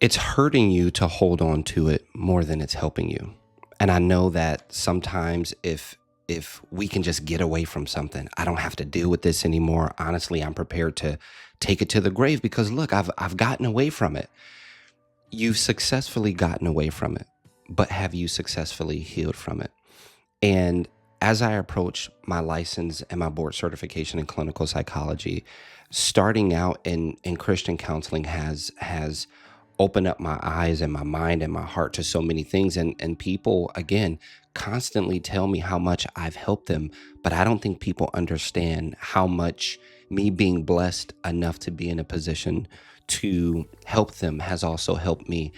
it's hurting you to hold on to it more than it's helping you. And I know that sometimes if we can just get away from something, I don't have to deal with this anymore. Honestly, I'm prepared to take it to the grave because look, I've gotten away from it. You've successfully gotten away from it, but have you successfully healed from it? And as I approach my license and my board certification in clinical psychology, starting out in Christian counseling has opened up my eyes and my mind and my heart to so many things. And people, again, constantly tell me how much I've helped them, but I don't think people understand how much me being blessed enough to be in a position to help them has also helped me.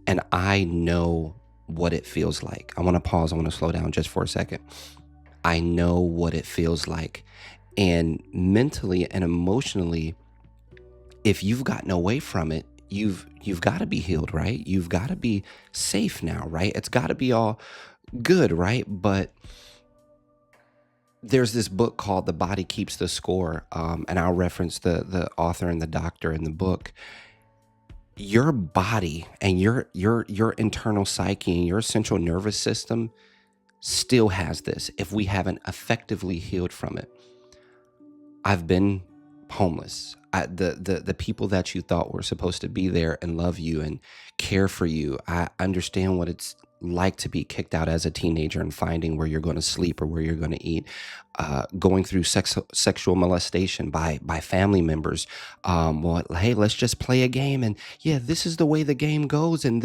And I know what it feels like. I want to pause. I want to slow down just for a second. I know what it feels like. And mentally and emotionally, if you've gotten away from it, you've got to be healed, right? You've got to be safe now, right? It's got to be all good, right? But there's this book called The Body Keeps the Score, and I'll reference the author and the doctor in the book. Your body and your internal psyche and your central nervous system still has this if we haven't effectively healed from it. I've been homeless. The people that you thought were supposed to be there and love you and care for you, I understand what it's like to be kicked out as a teenager and finding where you're going to sleep or where you're going to eat, going through sexual molestation by family members. Well, hey, let's just play a game, and yeah, this is the way the game goes, and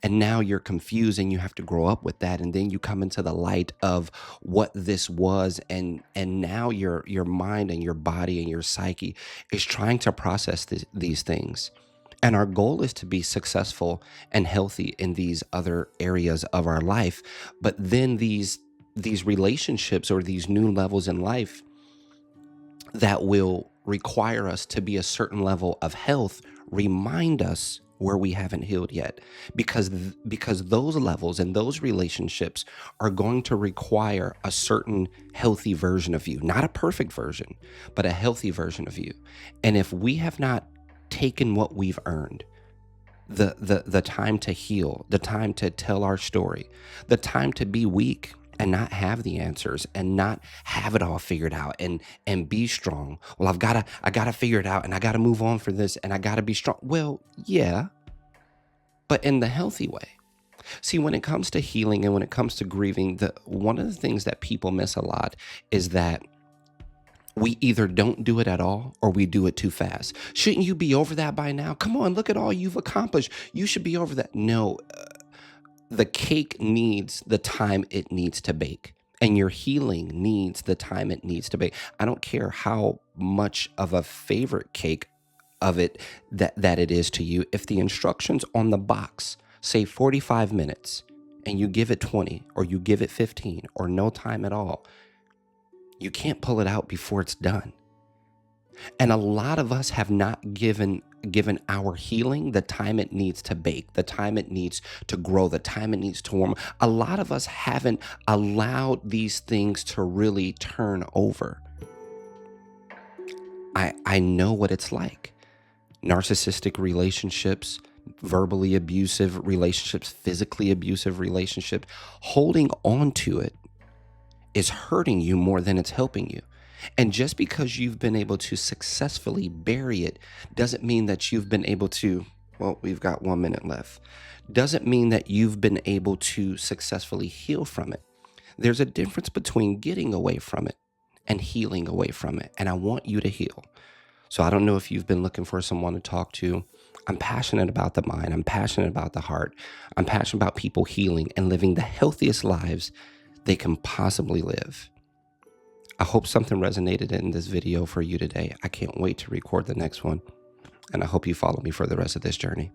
now you're confused, and you have to grow up with that, and then you come into the light of what this was, and now your mind and your body and your psyche is trying to process these things. And our goal is to be successful and healthy in these other areas of our life. But then these relationships or these new levels in life that will require us to be a certain level of health remind us where we haven't healed yet, because those levels and those relationships are going to require a certain healthy version of you, not a perfect version, but a healthy version of you. And if we have not taken what we've earned, the time to heal, the time to tell our story, the time to be weak and not have the answers and not have it all figured out and be strong. Well, I gotta figure it out, and I gotta move on for this, and I gotta be strong. Well, yeah, but in the healthy way. See, when it comes to healing and when it comes to grieving, one of the things that people miss a lot is that we either don't do it at all or we do it too fast. Shouldn't you be over that by now? Come on, look at all you've accomplished. You should be over that. No, the cake needs the time it needs to bake. And your healing needs the time it needs to bake. I don't care how much of a favorite cake of it that it is to you. If the instructions on the box say 45 minutes and you give it 20 or you give it 15 or no time at all, you can't pull it out before it's done. And a lot of us have not given our healing the time it needs to bake, the time it needs to grow, the time it needs to warm. A lot of us haven't allowed these things to really turn over. I know what it's like. Narcissistic relationships, verbally abusive relationships, physically abusive relationships, holding on to it is hurting you more than it's helping you. And just because you've been able to successfully bury it doesn't mean that you've been able to, well, we've got 1 minute left, doesn't mean that you've been able to successfully heal from it. There's a difference between getting away from it and healing away from it. And I want you to heal. So I don't know if you've been looking for someone to talk to. I'm passionate about the mind. I'm passionate about the heart. I'm passionate about people healing and living the healthiest lives they can possibly live. I hope something resonated in this video for you today. I can't wait to record the next one, and I hope you follow me for the rest of this journey.